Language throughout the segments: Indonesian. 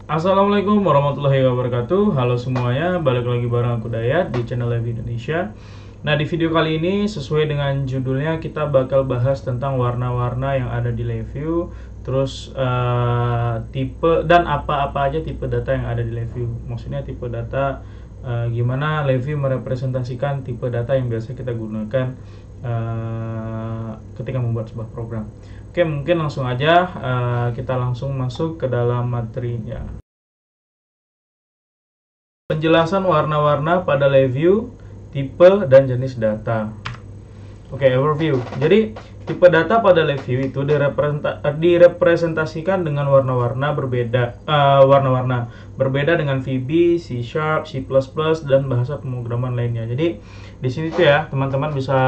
Assalamualaikum warahmatullahi wabarakatuh. Halo semuanya, balik lagi bareng aku Dayat di channel Live Indonesia. Nah, di video kali ini sesuai dengan judulnya kita bakal bahas tentang warna-warna yang ada di LiveView, terus tipe dan apa-apa aja tipe data yang ada di LiveView. Maksudnya tipe data gimana LiveView merepresentasikan tipe data yang biasa kita gunakan ketika membuat sebuah program. Oke, mungkin langsung aja kita langsung masuk ke dalam materinya. Penjelasan warna-warna pada LiveView, tipe dan jenis data. Oke, overview. Jadi, tipe data pada LiveView itu direpresentasikan dengan warna-warna berbeda, berbeda dengan VB, C#, C++, dan bahasa pemrograman lainnya. Jadi, di sini tuh ya, teman-teman bisa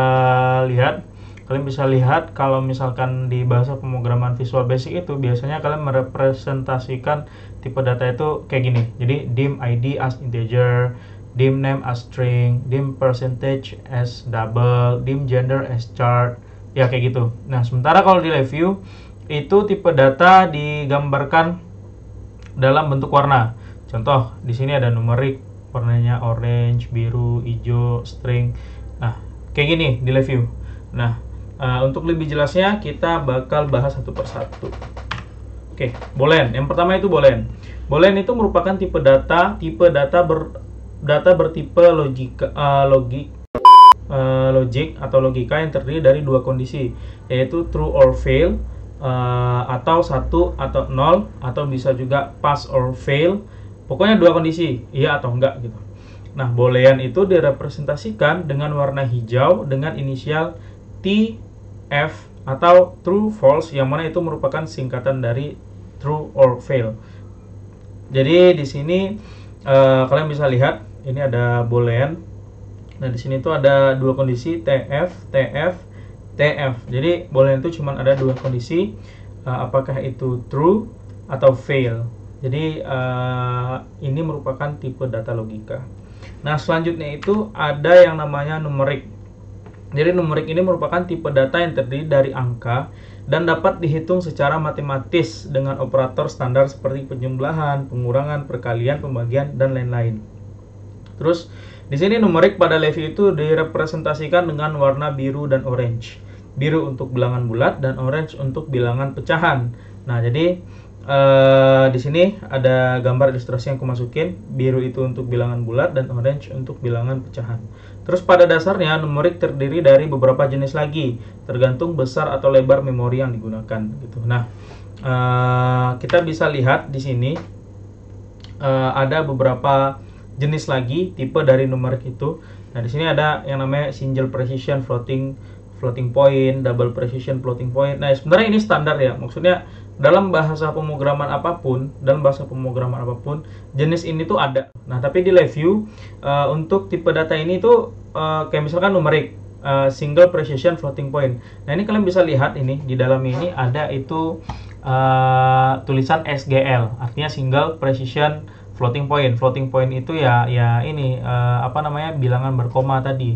lihat. Kalian bisa lihat kalau misalkan di bahasa pemrograman Visual Basic itu biasanya kalian merepresentasikan tipe data itu kayak gini. Jadi dim ID as integer, dim name as string, dim percentage as double, dim gender as chart, ya kayak gitu. Nah, sementara kalau di LiveView itu tipe data digambarkan dalam bentuk warna. Contoh, di sini ada numerik, warnanya orange, biru, hijau, string. Nah, kayak gini di LiveView. Nah, untuk lebih jelasnya kita bakal bahas satu persatu. Oke, boolean. Yang pertama itu boolean. Boolean itu merupakan tipe data bertipe logik atau logika yang terdiri dari dua kondisi, yaitu true or fail, atau 1 atau 0, atau bisa juga pass or fail. Pokoknya dua kondisi, iya atau enggak gitu. Nah, boolean itu direpresentasikan dengan warna hijau dengan inisial T, F, atau true false, yang mana itu merupakan singkatan dari true or fail. Jadi di sini kalian bisa lihat ini ada boolean. Nah, di sini tuh ada dua kondisi TF, TF, TF. Jadi boolean itu cuma ada dua kondisi, apakah itu true atau fail. Jadi ini merupakan tipe data logika. Nah, selanjutnya itu ada yang namanya numerik. Jadi numerik ini merupakan tipe data yang terdiri dari angka dan dapat dihitung secara matematis dengan operator standar seperti penjumlahan, pengurangan, perkalian, pembagian, dan lain-lain. Terus di sini numerik pada LiveView itu direpresentasikan dengan warna biru dan orange. Biru untuk bilangan bulat dan orange untuk bilangan pecahan. Nah, jadi di sini ada gambar ilustrasi yang aku masukin. Biru itu untuk bilangan bulat dan orange untuk bilangan pecahan. Terus pada dasarnya numerik terdiri dari beberapa jenis lagi, tergantung besar atau lebar memori yang digunakan gitu. Nah, kita bisa lihat di sini ada beberapa jenis lagi tipe dari numerik itu. Nah, di sini ada yang namanya single precision floating point, double precision floating point. Nah, sebenarnya ini standar ya. Maksudnya dalam bahasa pemrograman apapun, jenis ini tuh ada. Nah, tapi di LiveView untuk tipe data ini tuh kayak misalkan numerik, single precision floating point. Nah, ini kalian bisa lihat ini di dalam ini ada itu tulisan SGL, artinya single precision floating point. Floating point itu ya ini bilangan berkoma tadi.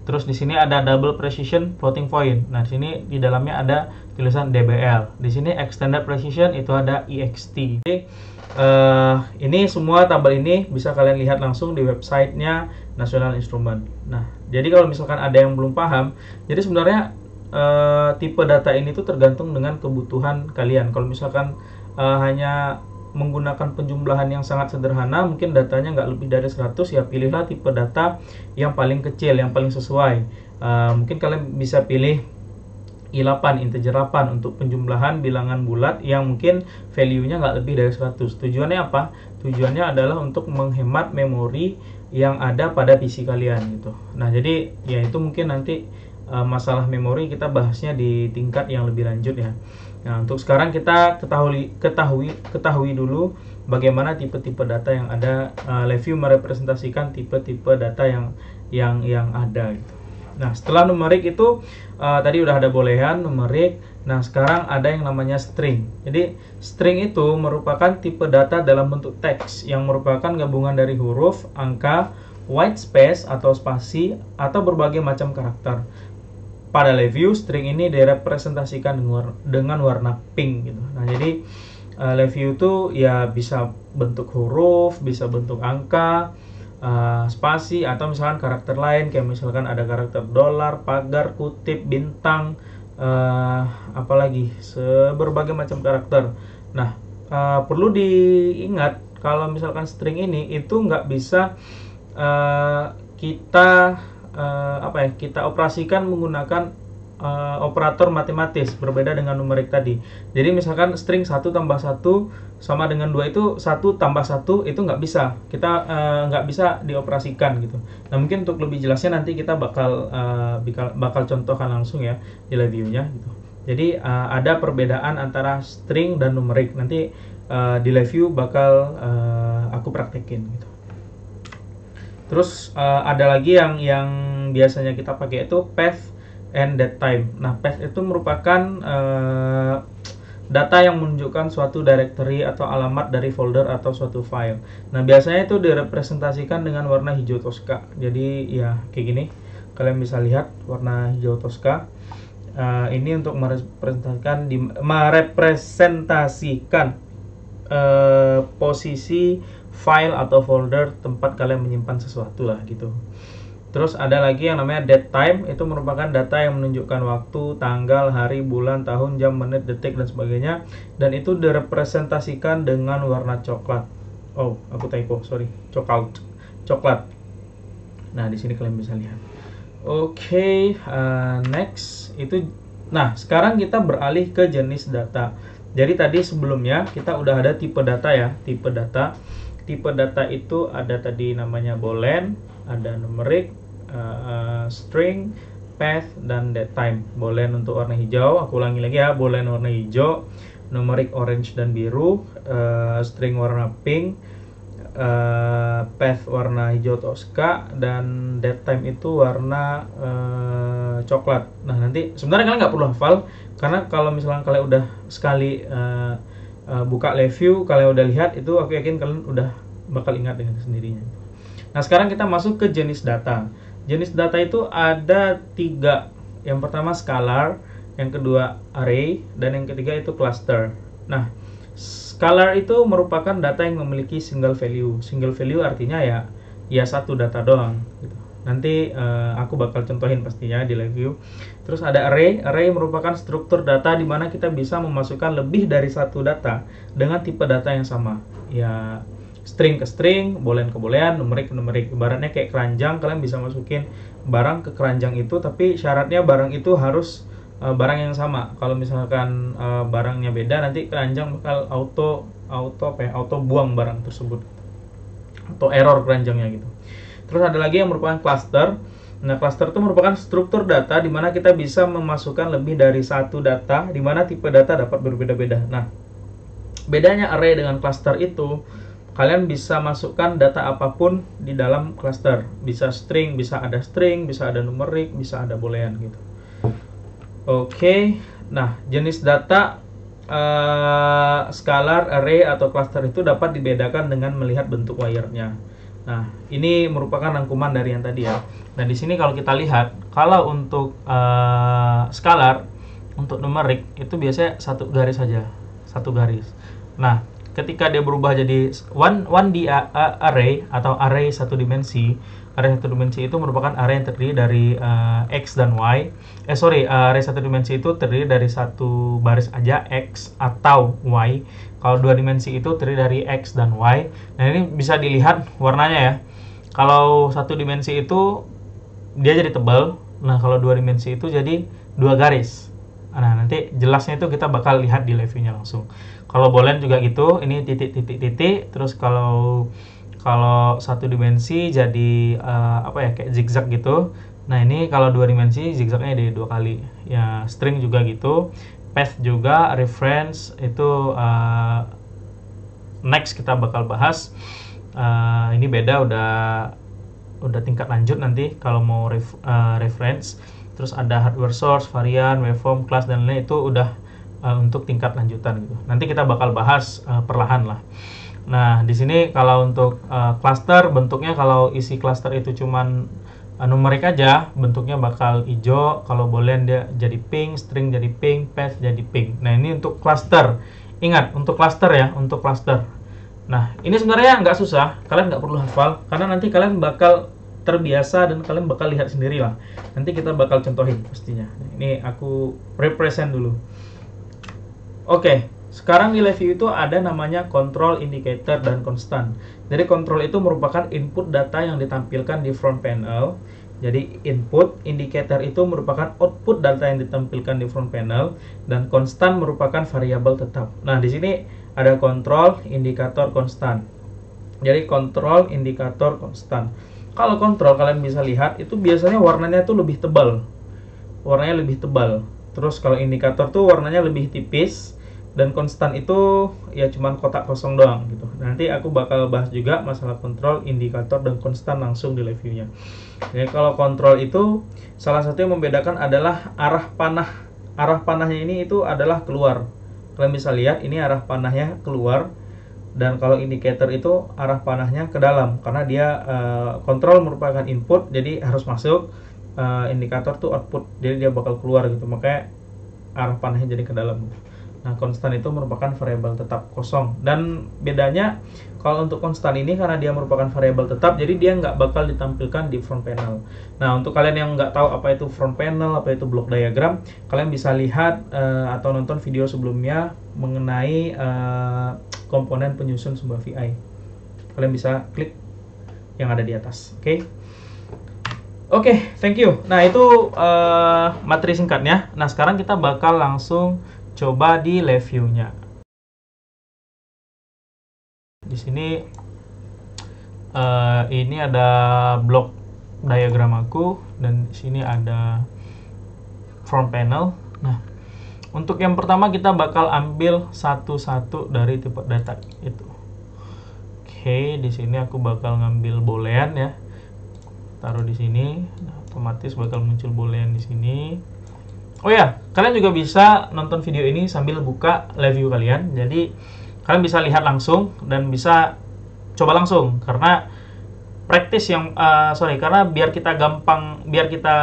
Terus di sini ada double precision floating point. Nah, di sini di dalamnya ada tulisan DBL. Di sini extended precision itu ada EXT. Jadi ini semua tabel ini bisa kalian lihat langsung di websitenya National Instrument. Nah, jadi kalau misalkan ada yang belum paham, jadi sebenarnya tipe data ini tuh tergantung dengan kebutuhan kalian. Kalau misalkan hanya menggunakan penjumlahan yang sangat sederhana, mungkin datanya nggak lebih dari 100, ya pilihlah tipe data yang paling kecil, yang paling sesuai. Mungkin kalian bisa pilih I8, integer 8 untuk penjumlahan bilangan bulat yang mungkin value-nya nggak lebih dari 100. Tujuannya apa? Tujuannya adalah untuk menghemat memori yang ada pada PC kalian gitu. Nah, jadi ya itu mungkin nanti masalah memori kita bahasnya di tingkat yang lebih lanjut ya. Nah, untuk sekarang kita ketahui dulu bagaimana tipe-tipe data yang ada. LiveView merepresentasikan tipe-tipe data yang ada gitu. Nah, setelah numerik itu tadi udah ada boolean, numerik. Nah, sekarang ada yang namanya string. Jadi string itu merupakan tipe data dalam bentuk teks yang merupakan gabungan dari huruf, angka, white space atau spasi, atau berbagai macam karakter. Pada LiveView, string ini direpresentasikan dengan warna pink gitu. Nah, jadi Review itu ya bisa bentuk huruf, bisa bentuk angka, spasi, atau misalkan karakter lain, kayak misalkan ada karakter dolar, pagar, kutip, bintang, apalagi berbagai macam karakter. Nah, perlu diingat kalau misalkan string ini itu nggak bisa kita kita operasikan menggunakan operator matematis, berbeda dengan numerik tadi. Jadi misalkan string 1 tambah 1 sama dengan 2 itu 1 tambah 1 itu nggak bisa, kita nggak bisa dioperasikan gitu. Nah, mungkin untuk lebih jelasnya nanti kita bakal contohkan langsung ya di reviewnya gitu. Jadi ada perbedaan antara string dan numerik, nanti di review bakal aku praktekin gitu. Terus ada lagi yang biasanya kita pakai itu path and datetime. Nah, path itu merupakan data yang menunjukkan suatu directory atau alamat dari folder atau suatu file. Nah, biasanya itu direpresentasikan dengan warna hijau toska. Jadi ya kayak gini, kalian bisa lihat warna hijau toska. Ini untuk merepresentasikan posisi file atau folder tempat kalian menyimpan sesuatu lah gitu. Terus ada lagi yang namanya datetime, itu merupakan data yang menunjukkan waktu, tanggal, hari, bulan, tahun, jam, menit, detik, dan sebagainya. Dan itu direpresentasikan dengan warna coklat. Oh, aku typo, sorry. Coklat. Nah, di sini kalian bisa lihat. Oke, next itu. Nah, sekarang kita beralih ke jenis data. Jadi tadi sebelumnya kita udah ada tipe data ya, tipe data. Tipe data itu ada tadi namanya boolean, ada numerik, string, path, dan datetime. Boolean untuk warna hijau, aku ulangi lagi ya, boolean warna hijau, numerik orange dan biru, string warna pink, path warna hijau toska, dan datetime itu warna coklat. Nah, nanti sebenarnya kalian nggak perlu hafal, karena kalau misalnya kalian udah sekali buka review, kalian udah lihat itu, aku yakin kalian udah bakal ingat dengan sendirinya. Nah, sekarang kita masuk ke jenis data. Jenis data itu ada 3. Yang pertama scalar, yang kedua array, dan yang ketiga itu cluster. Nah, scalar itu merupakan data yang memiliki single value. Single value artinya ya satu data doang gitu. Nanti aku bakal contohin pastinya di review. Terus ada array. Array merupakan struktur data di mana kita bisa memasukkan lebih dari satu data dengan tipe data yang sama. Ya, string ke string, boolean ke boolean, numerik ke numerik. Ibaratnya kayak keranjang, kalian bisa masukin barang ke keranjang itu, tapi syaratnya barang itu harus barang yang sama. Kalau misalkan barangnya beda, nanti keranjang bakal auto buang barang tersebut, atau error keranjangnya gitu. Terus ada lagi yang merupakan cluster. Nah, cluster itu merupakan struktur data di mana kita bisa memasukkan lebih dari satu data, di mana tipe data dapat berbeda-beda. Nah, bedanya array dengan cluster itu, kalian bisa masukkan data apapun di dalam cluster. Bisa string, bisa ada numerik, bisa ada boolean gitu. Oke. Nah, jenis data scalar, array, atau cluster itu dapat dibedakan dengan melihat bentuk wire-nya. Nah, ini merupakan rangkuman dari yang tadi ya. Nah, di sini kalau kita lihat, kalau untuk scalar, untuk numerik itu biasanya satu garis saja, satu garis. Nah, ketika dia berubah jadi one D array atau array satu dimensi, array satu dimensi itu merupakan array yang terdiri dari x dan y. Array satu dimensi itu terdiri dari satu baris aja, x atau y. Kalau dua dimensi itu terdiri dari x dan y. Nah, ini bisa dilihat warnanya ya. Kalau satu dimensi itu dia jadi tebal. Nah, kalau dua dimensi itu jadi dua garis. Nah, nanti jelasnya itu kita bakal lihat di reviewnya langsung. Kalau boolean juga gitu, ini titik. Terus kalau satu dimensi jadi kayak zigzag gitu. Nah, ini kalau dua dimensi zigzagnya di 2 kali. Ya, string juga gitu. Path juga, reference itu next kita bakal bahas. Ini beda, udah tingkat lanjut nanti kalau mau reference. Terus ada hardware source, varian, waveform, class, dan lain-lain, itu udah untuk tingkat lanjutan gitu. Nanti kita bakal bahas perlahan lah. Nah, di sini kalau untuk cluster, bentuknya kalau isi cluster itu cuman numerik aja, bentuknya bakal hijau. Kalau boolean dia jadi pink, string jadi pink, path jadi pink. Nah, ini untuk cluster. Ingat, untuk cluster ya, untuk cluster. Nah, ini sebenarnya nggak susah, kalian nggak perlu hafal, karena nanti kalian bakal terbiasa dan kalian bakal lihat sendiri lah. Nanti kita bakal contohin pastinya. Ini aku represent dulu. Oke, sekarang di review itu ada namanya control indicator dan constant. Jadi control itu merupakan input data yang ditampilkan di front panel. Jadi input, indicator itu merupakan output data yang ditampilkan di front panel, dan constant merupakan variabel tetap. Nah, di sini ada kontrol, indikator, konstan. Jadi kontrol, indikator, konstan. Kalau kontrol kalian bisa lihat itu biasanya warnanya itu lebih tebal. Warnanya lebih tebal. Terus kalau indikator tuh warnanya lebih tipis, dan konstan itu ya cuman kotak kosong doang gitu. Nanti aku bakal bahas juga masalah kontrol, indikator, dan konstan langsung di reviewnya. Jadi kalau kontrol itu salah satu yang membedakan adalah arah panah. Arah panahnya ini itu adalah keluar. Kalian bisa lihat ini arah panahnya keluar, dan kalau indikator itu arah panahnya ke dalam, karena dia kontrol merupakan input jadi harus masuk, indikator tuh output jadi dia bakal keluar gitu, makanya arah panahnya jadi ke dalam. Nah, konstan itu merupakan variabel tetap kosong, dan bedanya kalau untuk konstan ini karena dia merupakan variabel tetap, jadi dia nggak bakal ditampilkan di front panel. Nah, untuk kalian yang nggak tahu apa itu front panel, apa itu block diagram, kalian bisa lihat atau nonton video sebelumnya mengenai komponen penyusun sebuah VI. Kalian bisa klik yang ada di atas. Oke, thank you. Nah, itu materi singkatnya. Nah, sekarang kita bakal langsung coba di reviewnya. Di sini ini ada blok diagram aku, dan di sini ada front panel. Nah, untuk yang pertama kita bakal ambil satu-satu dari tipe data itu. Oke, di sini aku bakal ngambil boolean ya. Taruh di sini. Nah, otomatis bakal muncul boolean di sini. Oh ya, kalian juga bisa nonton video ini sambil buka review kalian. Jadi kalian bisa lihat langsung dan bisa coba langsung, karena praktis yang karena biar kita gampang, biar kita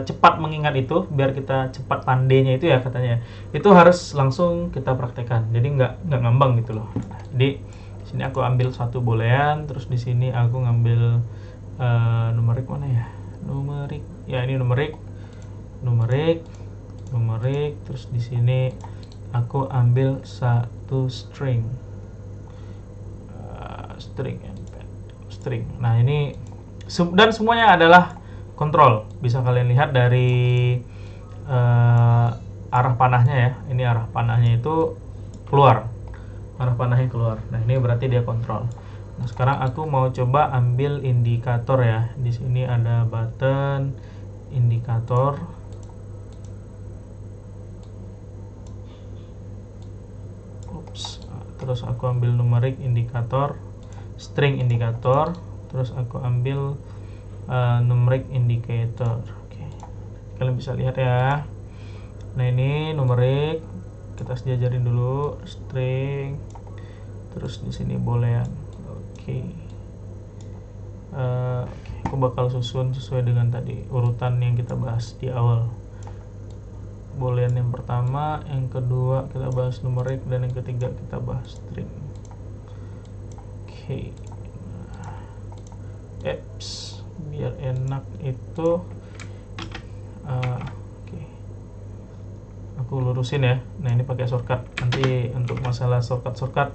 cepat mengingat itu, biar kita cepat pandainya itu ya katanya, itu harus langsung kita praktekkan. Jadi nggak ngambang gitu loh. Jadi di sini aku ambil satu boolean, terus di sini aku ngambil numerik mana ya? Numerik. Ya, ini numerik. Terus di sini aku ambil satu string. String. Nah, ini dan semuanya adalah kontrol. Bisa kalian lihat dari arah panahnya ya. Ini arah panahnya itu keluar. Arah panahnya keluar. Nah, ini berarti dia kontrol. Nah, sekarang aku mau coba ambil indikator ya. Di sini ada button indikator. Terus aku ambil numerik indikator, string indikator, terus aku ambil numerik indicator. Oke. Kalian bisa lihat ya. Nah, ini numerik, kita sejajarin dulu, string, terus di sini boolean. Oke. Aku bakal susun sesuai dengan tadi urutan yang kita bahas di awal. Boolean yang pertama, yang kedua kita bahas numerik, dan yang ketiga kita bahas string. Oke. Biar enak itu aku lurusin ya. Nah, ini pakai shortcut. Nanti untuk masalah shortcut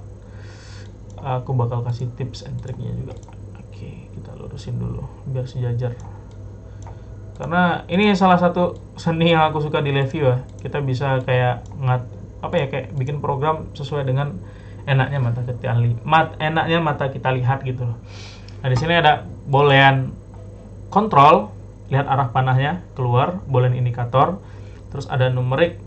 aku bakal kasih tips and triknya juga. Oke, kita lurusin dulu biar sejajar. Karena ini salah satu seni yang aku suka di review ya. Kita bisa kayak kayak bikin program sesuai dengan enaknya mata kita lihat gitu loh. Nah, di sini ada boolean kontrol, lihat arah panahnya keluar, boolean indikator, terus ada numerik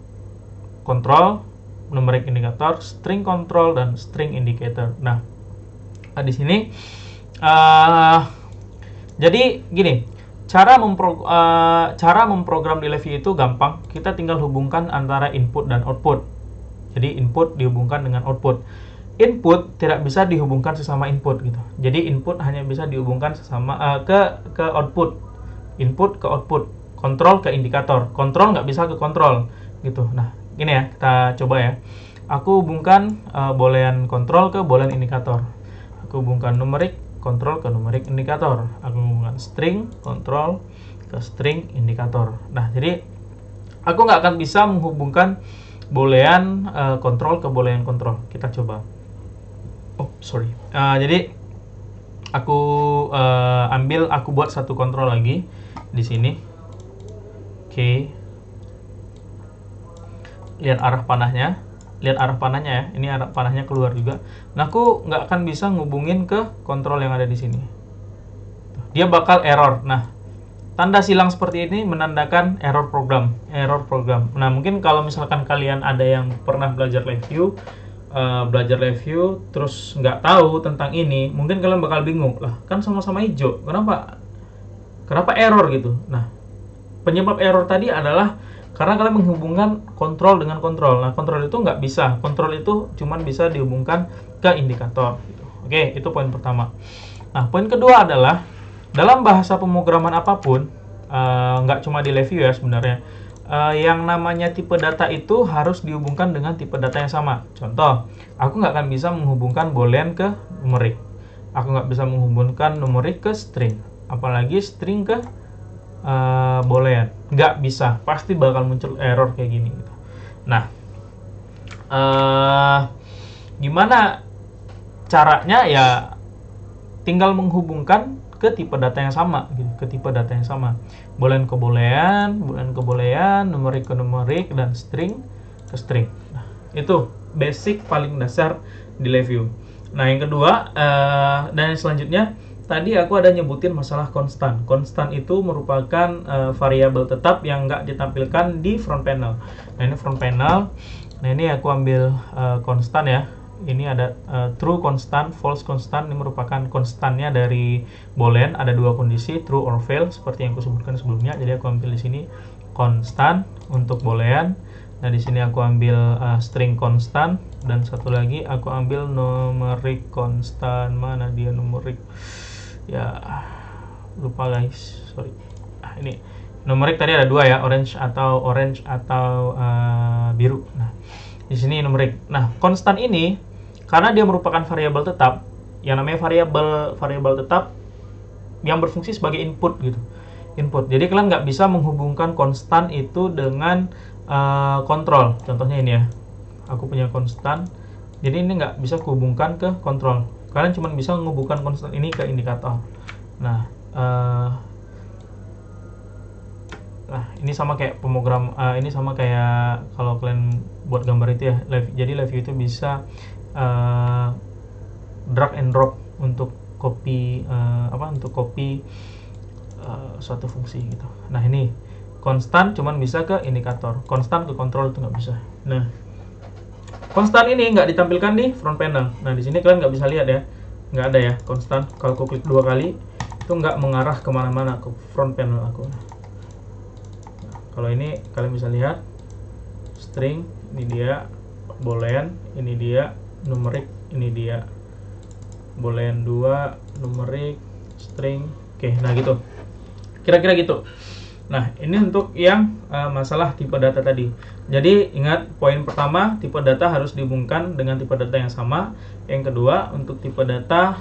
kontrol, numerik indikator, string kontrol, dan string indicator. Nah, di sini jadi gini, cara memprogram di review itu gampang. Kita tinggal hubungkan antara input dan output. Jadi input dihubungkan dengan output. Input tidak bisa dihubungkan sesama input gitu. Jadi input hanya bisa dihubungkan sesama ke output. Input ke output. Kontrol ke indikator. Kontrol nggak bisa ke kontrol gitu. Nah, gini ya, kita coba ya. aku hubungkan boolean kontrol ke boolean indikator. Aku hubungkan numerik kontrol ke numerik indikator. Aku hubungkan string kontrol ke string indikator. Nah, jadi aku nggak akan bisa menghubungkan boolean kontrol ke boolean kontrol. Kita coba. Jadi aku aku buat satu kontrol lagi di sini. Oke. Lihat arah panahnya ya. Ini arah panahnya keluar juga. Nah, aku nggak akan bisa ngubungin ke kontrol yang ada di sini. Dia bakal error. Nah, tanda silang seperti ini menandakan error program. Nah, mungkin kalau misalkan kalian ada yang pernah belajar review terus nggak tahu tentang ini, mungkin kalian bakal bingung. Lah, kan sama-sama hijau. Kenapa error gitu? Nah, penyebab error tadi adalah karena kalian menghubungkan kontrol dengan kontrol. Nah, kontrol itu nggak bisa. Kontrol itu cuma bisa dihubungkan ke indikator. Gitu. Oke, itu poin pertama. Nah, poin kedua adalah dalam bahasa pemrograman apapun, nggak cuma di review ya sebenarnya, yang namanya tipe data itu harus dihubungkan dengan tipe data yang sama. Contoh, aku nggak akan bisa menghubungkan boolean ke numerik. Aku nggak bisa menghubungkan numerik ke string. Apalagi string ke boolean. Nggak bisa. Pasti bakal muncul error kayak gini. Gitu. Nah, gimana caranya ya? Tinggal menghubungkan ke tipe data yang sama, gitu. Ke tipe data yang sama. Boolean ke boolean, numerik ke numerik, dan string ke string. Nah, itu basic paling dasar di review. Nah, yang kedua dan yang selanjutnya, tadi aku ada nyebutin masalah konstan. Konstan itu merupakan variabel tetap yang nggak ditampilkan di front panel. Nah, ini front panel. Nah, ini aku ambil konstan ya. Ini ada true konstan, false konstan. Ini merupakan konstannya dari boolean. Ada dua kondisi, true or fail, seperti yang aku sebutkan sebelumnya. Jadi aku ambil di sini konstan untuk boolean. Nah, di sini aku ambil string konstan, dan satu lagi aku ambil numerik konstan. Mana dia numerik? Ya, lupa guys, sorry. Ini numerik tadi ada dua ya, orange atau biru. Nah, di sini numerik. Nah, konstan ini karena dia merupakan variabel tetap, yang namanya variabel tetap yang berfungsi sebagai input gitu. Input. Jadi kalian nggak bisa menghubungkan konstan itu dengan kontrol. Contohnya ini ya. Aku punya konstan. Jadi ini nggak bisa kuhubungkan ke kontrol. Kalian cuma bisa menghubungkan konstan ini ke indikator. Nah, ini sama kayak pemrogram. Ini sama kayak kalau kalian buat gambar itu ya. Jadi review itu bisa drag and drop untuk copy suatu fungsi gitu. Nah, ini konstan cuman bisa ke indikator. Konstan ke kontrol itu nggak bisa. Nah, konstan ini nggak ditampilkan di front panel. Nah, di sini kalian nggak bisa lihat ya, nggak ada ya konstan. Kalau aku klik 2 kali, itu nggak mengarah kemana-mana ke front panel aku. Nah, kalau ini kalian bisa lihat string, ini dia boolean, ini dia numerik, ini dia boolean 2, numerik, string. Oke, nah gitu. Kira-kira gitu. Nah, ini untuk yang masalah tipe data tadi. Jadi, ingat poin pertama, tipe data harus dihubungkan dengan tipe data yang sama. Yang kedua, untuk tipe data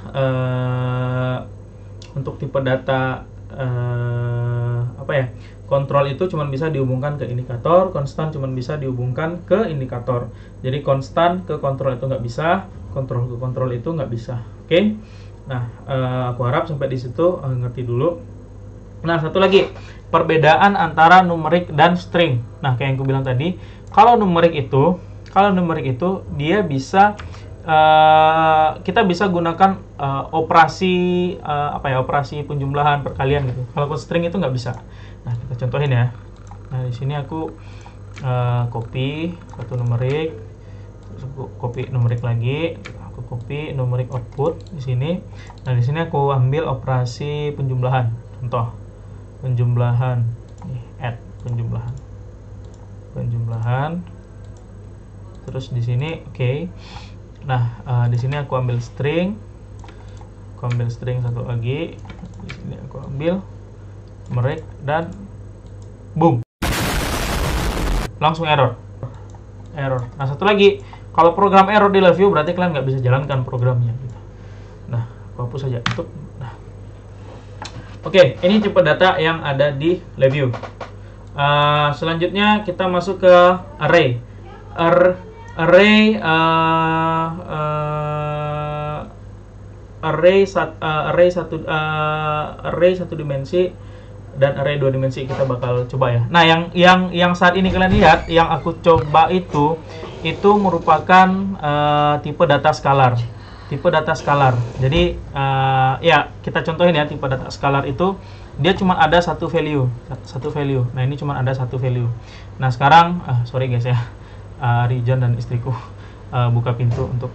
kontrol itu cuma bisa dihubungkan ke indikator, konstan cuma bisa dihubungkan ke indikator. Jadi, konstan ke kontrol itu nggak bisa, kontrol ke kontrol itu nggak bisa. Oke? Nah, aku harap sampai di situ ngerti dulu. Nah, satu lagi, perbedaan antara numerik dan string. Nah, kayak yang aku bilang tadi, kalau numerik itu dia bisa kita bisa gunakan operasi operasi penjumlahan, perkalian gitu. Kalau string itu nggak bisa. Nah, kita contohin ya. Nah, di sini aku copy satu numerik, terus aku copy numerik lagi, aku copy numerik output di sini. Nah, di sini aku ambil operasi penjumlahan. Contoh penjumlahan, add penjumlahan. Terus di sini oke. Nah, di sini aku ambil string. Satu lagi. Di sini aku ambil numerik dan boom. Langsung error. Nah, satu lagi, Kalau program error di live view berarti kalian nggak bisa jalankan programnya gitu. Nah, aku hapus saja. Nah. Oke, ini tipe data yang ada di live view. Selanjutnya kita masuk ke array. Array satu dimensi dan array 2 dimensi kita bakal coba ya. Nah, yang saat ini kalian lihat, yang aku coba itu merupakan tipe data skalar. Tipe data skalar. Jadi ya kita contohin ya, tipe data skalar itu dia cuma ada satu value. Nah, ini cuma ada satu value. Nah, sekarang sorry guys ya. Rijan dan istriku buka pintu untuk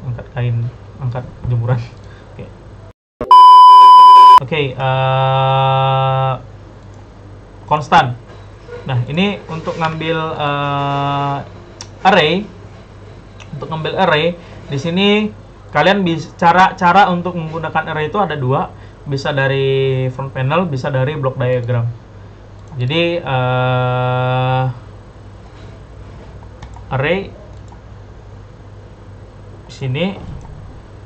angkat jemuran. Oke, konstan. Nah, ini untuk ngambil array. Untuk ngambil array, di sini kalian bisa cara untuk menggunakan array itu ada dua, bisa dari front panel, bisa dari block diagram. Jadi array sini,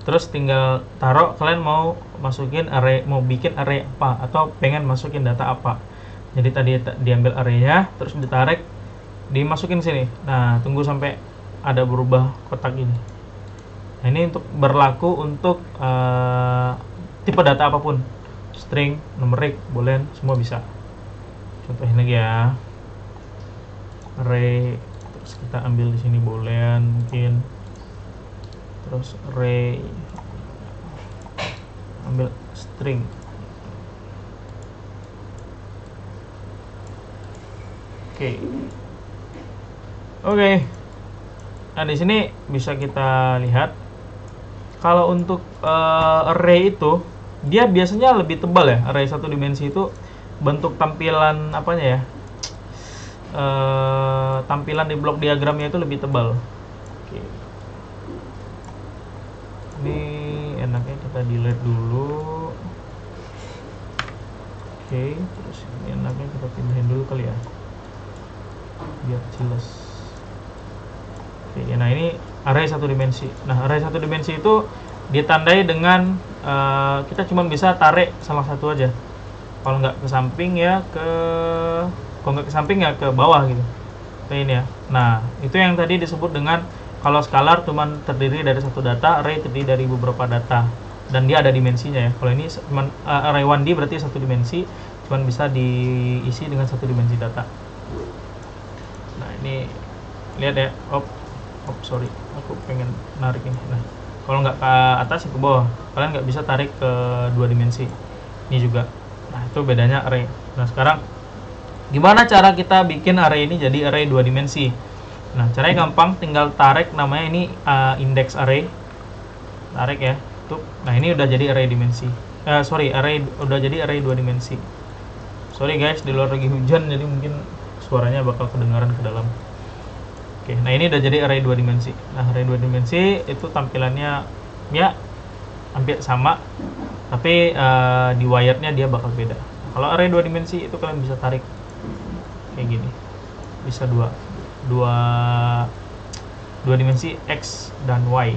terus tinggal taruh kalian mau masukin array, mau bikin array apa atau pengen masukin data apa. Jadi tadi diambil arraynya, terus ditarik, dimasukin sini. Nah, tunggu sampai ada berubah kotak ini. Nah, ini untuk berlaku untuk tipe data apapun, string, numerik, boolean, semua bisa. Contohin lagi ya, array, terus kita ambil di sini boolean mungkin, terus array, ambil string. Oke. Nah, di sini bisa kita lihat kalau untuk array itu dia biasanya lebih tebal ya. Array satu dimensi itu bentuk tampilan apanya ya? Tampilan di blok diagramnya itu lebih tebal. Oke. Ini enaknya kita delete dulu. Oke, terus ini enaknya kita pindahin dulu kali ya, biar jelas. Oke, nah ini array satu dimensi. Nah, array satu dimensi itu ditandai dengan kita cuma bisa tarik salah satu aja. Kalau nggak ke samping ya kalau nggak ke samping ya ke bawah gitu. Kayak ini ya. Nah, itu yang tadi disebut dengan kalau skalar cuma terdiri dari satu data, array terdiri dari beberapa data, dan dia ada dimensinya ya. Kalau ini array 1D berarti satu dimensi, cuma bisa diisi dengan satu dimensi data. Nah, ini lihat ya. Sorry, aku pengen narik ini. Nah, kalau nggak ke atas ya ke bawah, kalian nggak bisa tarik ke dua dimensi. Ini juga. Nah, itu bedanya array. Nah, sekarang gimana cara kita bikin array ini jadi array dua dimensi? Nah, caranya gampang, tinggal tarik namanya ini index array. Tarik ya. Tuh. Nah, ini udah jadi array dimensi. Udah jadi array dua dimensi. Sorry guys, di luar lagi hujan jadi mungkin suaranya bakal kedengaran ke dalam. Oke, nah ini udah jadi array dua dimensi. Nah, array dua dimensi itu tampilannya ya hampir sama, tapi di wired-nya dia bakal beda. Nah, kalau array dua dimensi itu kalian bisa tarik kayak gini. Bisa dua dimensi X dan Y.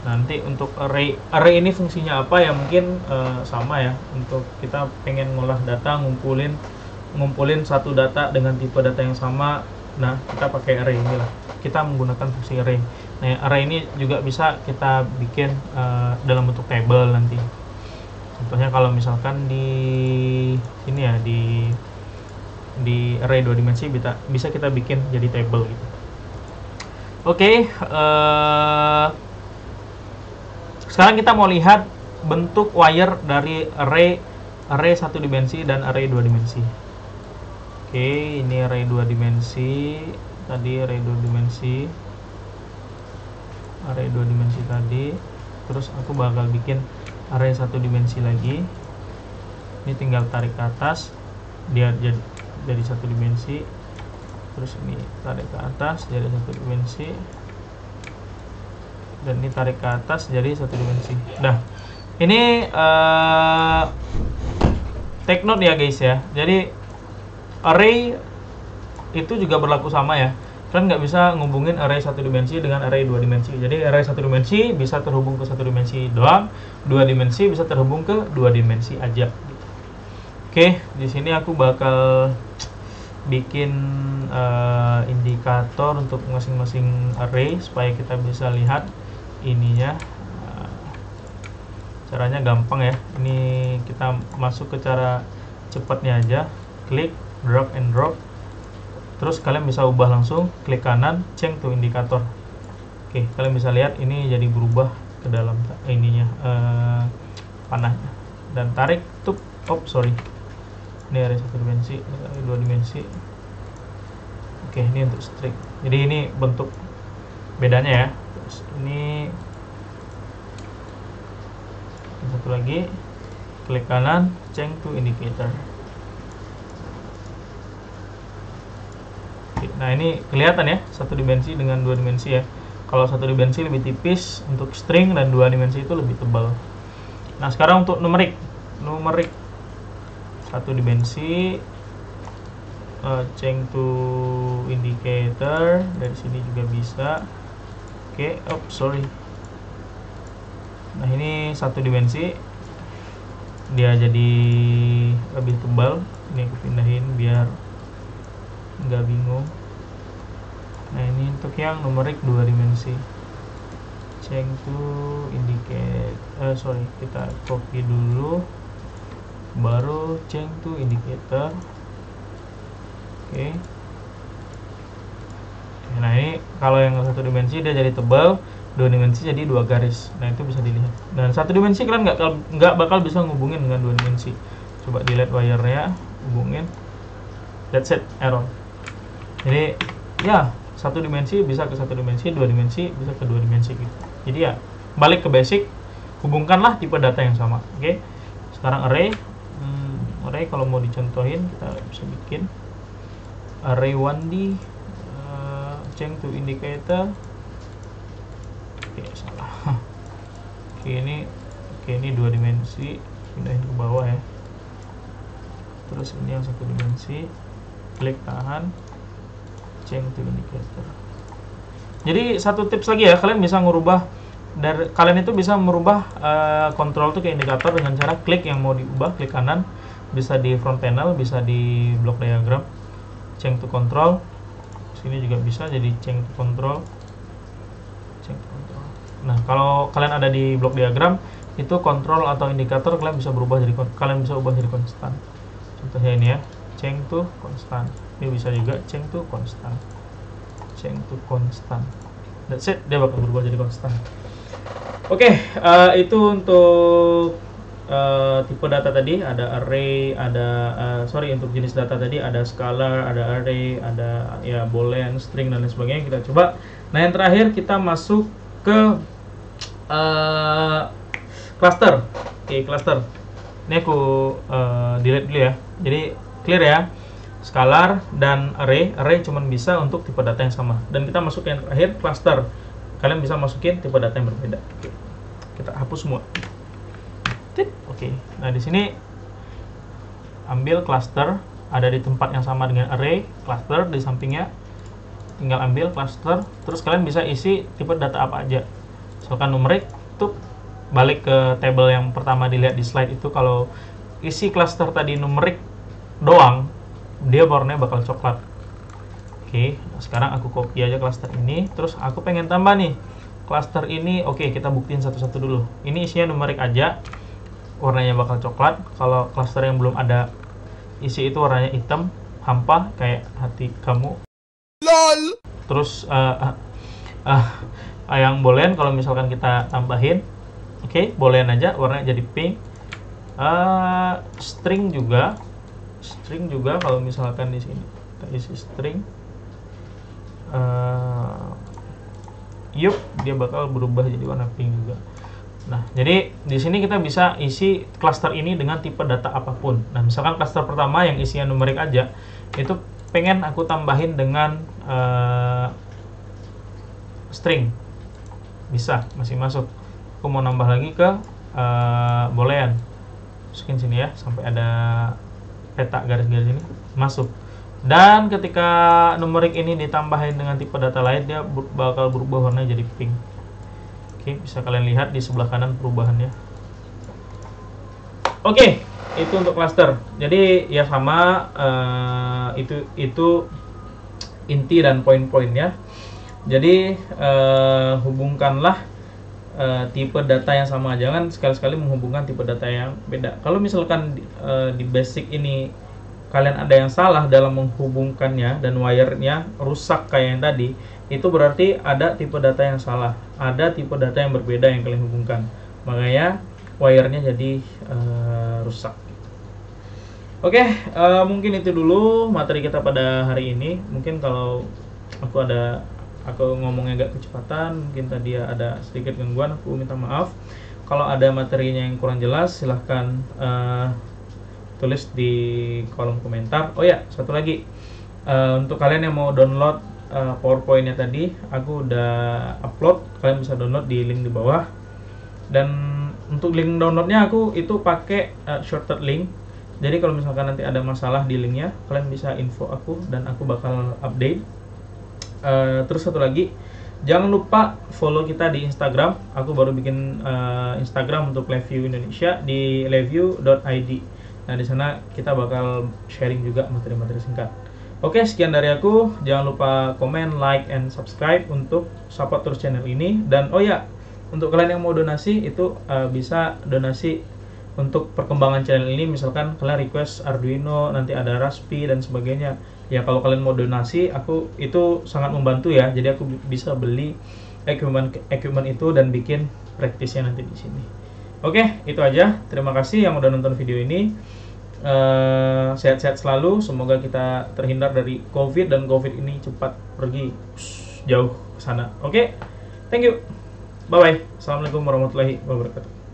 Nanti untuk array ini fungsinya apa ya, mungkin sama ya, untuk kita pengen ngolah data, ngumpulin satu data dengan tipe data yang sama. Nah, kita pakai array inilah, kita menggunakan fungsi array. Nah, array ini juga bisa kita bikin dalam bentuk table nanti. Contohnya kalau misalkan di sini ya, di array dua dimensi bisa kita bikin jadi table gitu. Oke, sekarang kita mau lihat bentuk wire dari array satu dimensi dan array dua dimensi. Oke, ini array dua dimensi, tadi array dua dimensi tadi. Terus aku bakal bikin array satu dimensi lagi. Ini tinggal tarik ke atas, dia jadi satu dimensi. Terus ini tarik ke atas jadi satu dimensi, dan ini tarik ke atas jadi satu dimensi. Nah, ini take note ya guys ya. Jadi array itu juga berlaku sama ya. Kalian nggak bisa ngubungin array satu dimensi dengan array dua dimensi. Jadi array satu dimensi bisa terhubung ke satu dimensi doang, dua dimensi bisa terhubung ke dua dimensi aja. Oke, di sini aku bakal bikin indikator untuk masing-masing array supaya kita bisa lihat ininya. Caranya gampang ya. Ini kita masuk ke cara cepatnya aja. Klik, drag and drop. Terus kalian bisa ubah langsung, klik kanan, change to indikator. Oke, kalian bisa lihat ini jadi berubah ke dalam ininya panahnya. Dan tarik, tuh, sorry. Ini array satu dimensi, array dua dimensi. Oke, ini untuk string. Jadi ini bentuk bedanya ya. Terus ini satu lagi, klik kanan, change to indicator. Nah ini kelihatan ya, satu dimensi dengan dua dimensi ya. Kalau satu dimensi lebih tipis untuk string dan dua dimensi itu lebih tebal. Nah sekarang untuk numerik satu dimensi, change to indicator, dari sini juga bisa. Oke, sorry. Nah ini satu dimensi, dia jadi lebih tebal. Ini aku pindahin biar nggak bingung. Nah ini untuk yang numerik dua dimensi, change to indicate, kita copy dulu, baru change to indicator. Oke. Nah ini kalau yang satu dimensi dia jadi tebal, dua dimensi jadi dua garis. Nah itu bisa dilihat. Dan satu dimensi kalian nggak bakal bisa ngubungin dengan dua dimensi. Coba dilihat wire-nya, hubungin, that's it, error. Jadi ya satu dimensi bisa ke satu dimensi, dua dimensi bisa ke dua dimensi gitu. Jadi ya balik ke basic, hubungkanlah tipe data yang sama. Oke. Sekarang array, kalau mau dicontohin kita bisa bikin array 1D, change to indicator. Oke, salah. Oke, ini dua dimensi, pindahin ke bawah ya. Terus ini yang satu dimensi, klik tahan, change to indicator. Jadi satu tips lagi ya, kalian bisa merubah kalian itu bisa merubah kontrol tuh ke indikator dengan cara klik yang mau diubah, klik kanan, bisa di front panel, bisa di block diagram, change to control. Sini juga bisa jadi change to control. Nah kalau kalian ada di block diagram itu kontrol atau indikator kalian bisa ubah jadi konstan. Contohnya ini ya, change to konstan. Ini bisa juga change to konstan. That's it, dia bakal berubah jadi konstan. Oke, itu untuk tipe data tadi. Ada array, untuk jenis data tadi ada scalar, ada array, ada ya boolean, string dan lain sebagainya. Kita coba. Nah yang terakhir kita masuk ke cluster. Oke, cluster. Ini aku delete dulu ya. Jadi clear ya. Scalar dan array cuman bisa untuk tipe data yang sama. Dan kita masuk yang terakhir, cluster. Kalian bisa masukin tipe data yang berbeda. Oke. Kita hapus semua. Oke. Nah di sini ambil cluster, ada di tempat yang sama dengan array, cluster di sampingnya. Tinggal ambil cluster, terus kalian bisa isi tipe data apa aja. Misalkan numerik, tuh balik ke table yang pertama dilihat di slide itu. Kalau isi cluster tadi numerik doang, dia warnanya bakal coklat. Oke, nah sekarang aku copy aja cluster ini. Terus aku pengen tambah nih cluster ini. Oke, kita buktiin satu-satu dulu. Ini isinya numerik aja, warnanya bakal coklat. Kalau cluster yang belum ada isi itu warnanya hitam, hampa kayak hati kamu. LOL. Terus yang boolean kalau misalkan kita tambahin, oke, boolean aja warnanya jadi pink. String juga kalau misalkan di sini kita isi string, dia bakal berubah jadi warna pink juga. Nah, jadi di sini kita bisa isi cluster ini dengan tipe data apapun. Nah, misalkan cluster pertama yang isinya numerik aja, itu pengen aku tambahin dengan string, bisa, masih masuk. Aku mau nambah lagi ke boolean, masukin sini ya sampai ada peta garis-garis ini, masuk. Dan ketika numerik ini ditambahin dengan tipe data lain, dia bakal berubah warnanya jadi pink. Oke, bisa kalian lihat di sebelah kanan perubahannya. Oke, itu untuk cluster. Jadi ya sama, itu inti dan poin-poinnya. Jadi hubungkanlah tipe data yang sama, jangan sekali-sekali menghubungkan tipe data yang beda. Kalau misalkan di basic ini kalian ada yang salah dalam menghubungkannya dan wire-nya rusak kayak yang tadi, itu berarti ada tipe data yang salah, ada tipe data yang berbeda yang kalian hubungkan, makanya wire-nya jadi rusak. Oke, mungkin itu dulu materi kita pada hari ini. Mungkin kalau aku ngomongnya agak kecepatan, mungkin tadi ada sedikit gangguan, aku minta maaf. Kalau ada materinya yang kurang jelas, silahkan tulis di kolom komentar. Oh ya, satu lagi, untuk kalian yang mau download PowerPoint-nya tadi, aku udah upload, kalian bisa download di link di bawah. Dan untuk link downloadnya aku itu pakai shortcut link. Jadi kalau misalkan nanti ada masalah di linknya, kalian bisa info aku dan aku bakal update. Terus satu lagi, jangan lupa follow kita di Instagram. Aku baru bikin Instagram untuk LabVIEW Indonesia di labview.id. Nah, di sana kita bakal sharing juga materi-materi singkat. Oke, sekian dari aku. Jangan lupa komen, like, and subscribe untuk support terus channel ini. Dan oh ya, untuk kalian yang mau donasi itu bisa donasi untuk perkembangan channel ini. Misalkan kalian request Arduino, nanti ada Raspi dan sebagainya. Ya kalau kalian mau donasi, aku itu sangat membantu ya. Jadi aku bisa beli equipment itu dan bikin praktisnya nanti di sini. Oke, itu aja. Terima kasih yang udah nonton video ini. Sehat-sehat selalu. Semoga kita terhindar dari COVID dan COVID ini cepat pergi jauh ke sana. Oke, thank you. Bye-bye. Assalamualaikum warahmatullahi wabarakatuh.